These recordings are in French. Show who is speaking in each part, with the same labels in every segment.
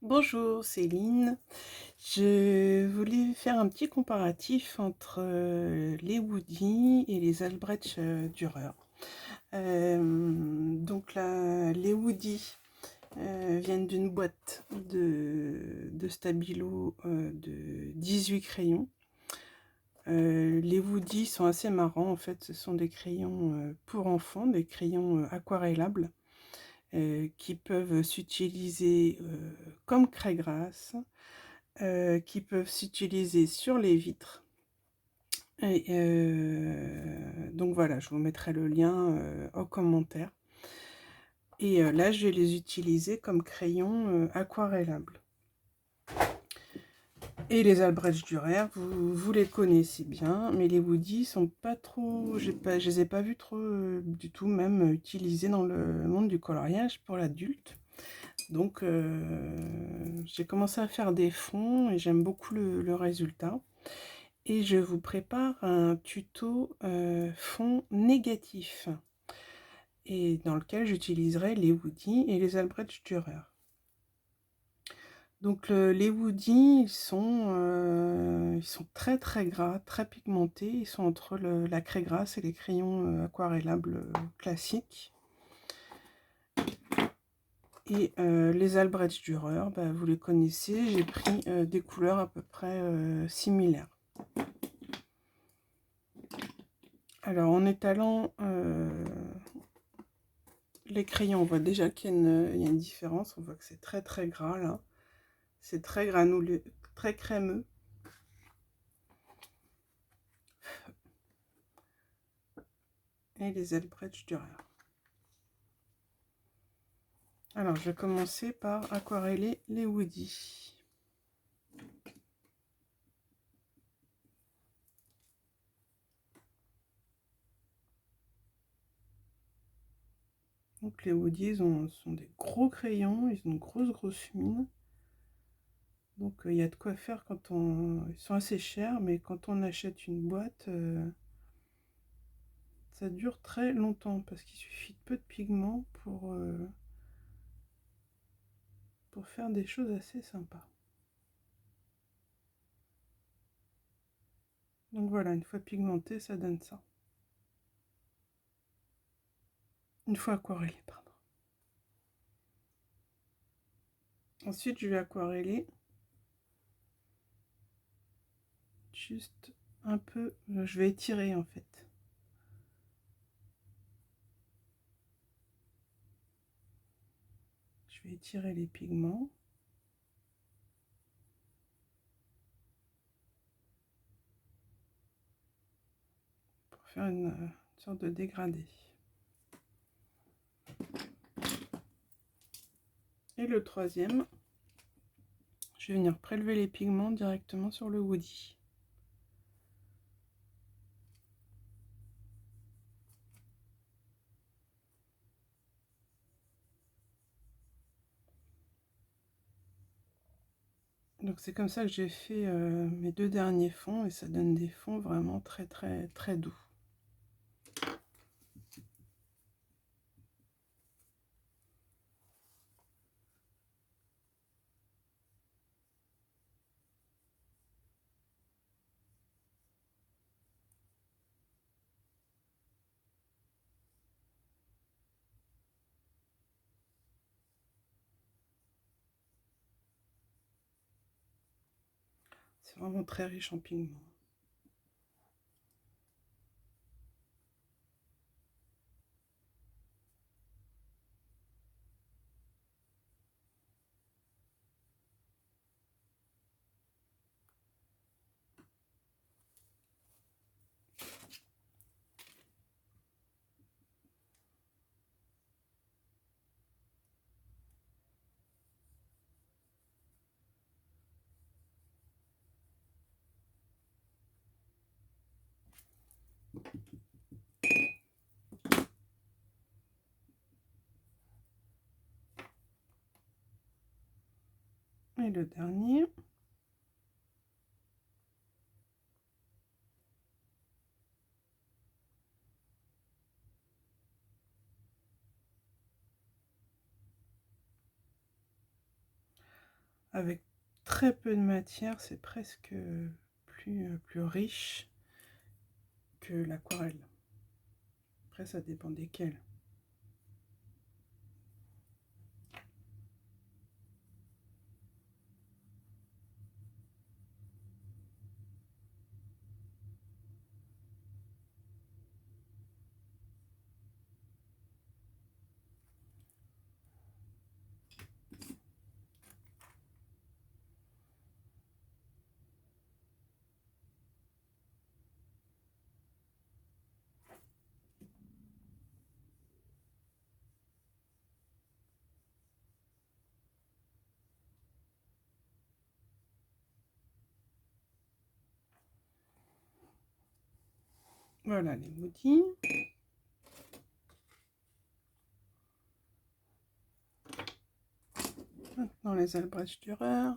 Speaker 1: Bonjour Céline, je voulais faire un petit comparatif entre les Woody et les Albrecht Dürer. Les Woody viennent d'une boîte de stabilo de 18 crayons. Les Woody sont assez marrants, en fait ce sont des crayons pour enfants, des crayons aquarellables. Qui peuvent s'utiliser comme craie-grasse, qui peuvent s'utiliser sur les vitres. Donc voilà, je vous mettrai le lien en commentaire. Et là, je vais les utiliser comme crayons aquarellables. Et les Albrecht Dürer, vous les connaissez bien, mais les Woody sont pas trop, je les ai pas vus trop du tout, même utilisés dans le monde du coloriage pour l'adulte. Donc j'ai commencé à faire des fonds et j'aime beaucoup le résultat. Et je vous prépare un tuto fond négatif et dans lequel j'utiliserai les Woody et les Albrecht Dürer. Donc les Woody, ils sont très très gras, très pigmentés. Ils sont entre la craie grasse et les crayons aquarellables classiques. Et les Albrecht Dürer, vous les connaissez, j'ai pris des couleurs à peu près similaires. Alors en étalant les crayons, on voit déjà qu'il y a une différence, on voit que c'est très très gras là. C'est très granuleux, très crémeux. Et les Albrecht Dürer. Alors je vais commencer par aquareller les Woody. Donc les Woody sont des gros crayons, ils ont une grosse mine. Donc il y a de quoi faire quand on... Ils sont assez chers, mais quand on achète une boîte, ça dure très longtemps parce qu'il suffit de peu de pigments pour faire des choses assez sympas. Donc voilà, une fois pigmenté, ça donne ça. Une fois aquarellé, pardon. Ensuite, je vais aquareller juste un peu, je vais étirer en fait. Je vais étirer les pigments. Pour faire une sorte de dégradé. Et le troisième, je vais venir prélever les pigments directement sur le Woody. Donc c'est comme ça que j'ai fait mes deux derniers fonds et ça donne des fonds vraiment très doux. C'est vraiment très riche en pigments. Et le dernier. avec très peu de matière, c'est presque plus riche que l'aquarelle. Après, ça dépend desquels. Voilà les Woody. Maintenant les Albrecht Dürer.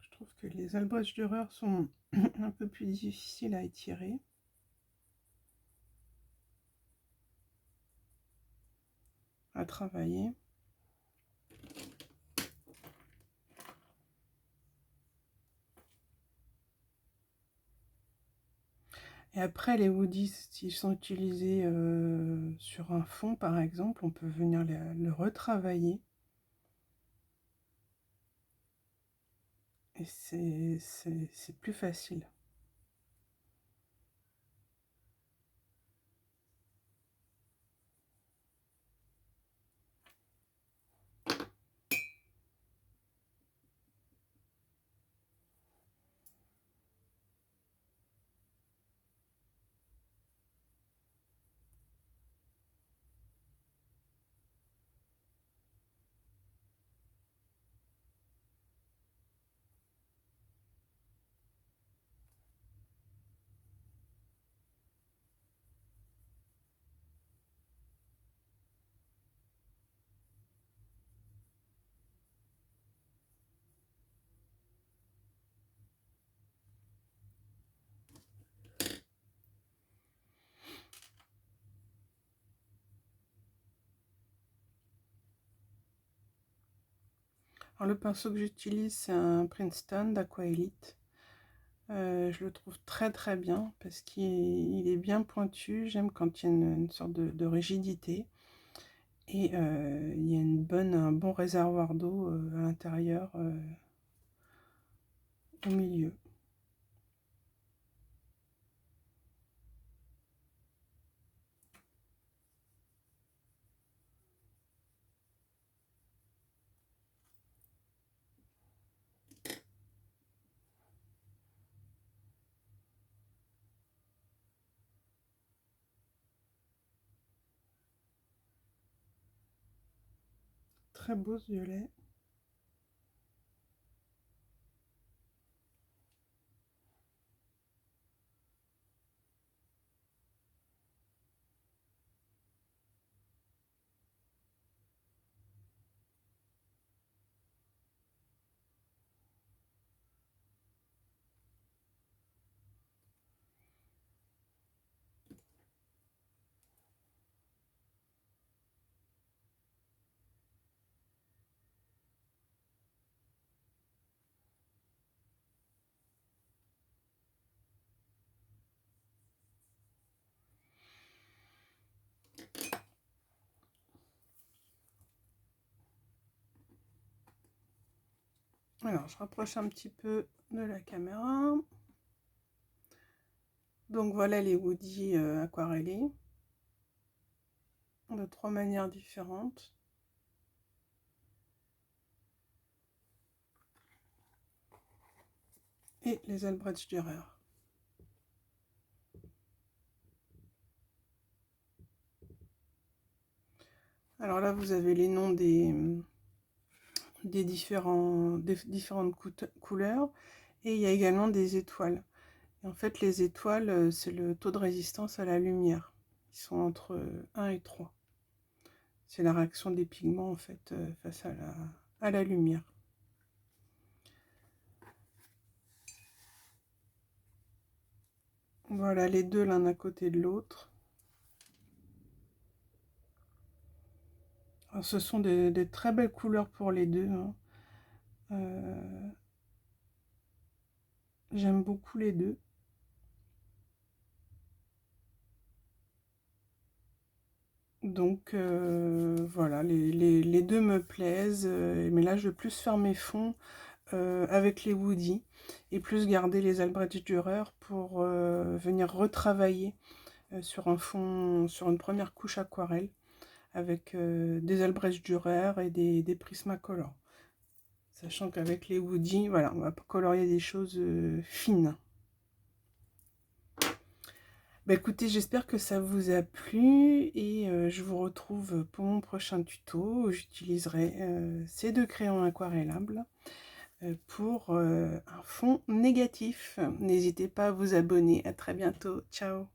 Speaker 1: Je trouve que les Albrecht Dürer sont un peu plus difficiles à étirer. À travailler. Et après, les Woody, s'ils sont utilisés sur un fond, par exemple, on peut venir le retravailler. Et c'est plus facile. Alors, le pinceau que j'utilise, c'est un Princeton d'Aquaelite. Je le trouve très très bien parce qu'il est bien pointu. J'aime quand il y a une sorte de rigidité. Et il y a un bon réservoir d'eau à l'intérieur, au milieu. Très beau ce violet. Alors, je rapproche un petit peu de la caméra. Donc voilà les Woody aquarellés de 3 manières différentes. et les Albrecht Dürer. Alors là, vous avez les noms des différentes couleurs, et il y a également des étoiles. Et en fait, les étoiles, c'est le taux de résistance à la lumière. Ils sont entre 1 et 3. C'est la réaction des pigments en fait face à la lumière. Voilà les deux l'un à côté de l'autre. Ce sont des très belles couleurs pour les deux, hein. J'aime beaucoup les deux. Donc voilà, les deux me plaisent. Mais là, je veux plus faire mes fonds avec les Woody et plus garder les Albrecht Dürer pour venir retravailler sur un fond, sur une première couche aquarelle avec des Albrecht Dürer et des Prismacolor. Sachant qu'avec les Woody, voilà, on va colorier des choses fines. Bah écoutez, j'espère que ça vous a plu et je vous retrouve pour mon prochain tuto où j'utiliserai ces deux crayons aquarellables pour un fond négatif. N'hésitez pas à vous abonner. À très bientôt. Ciao.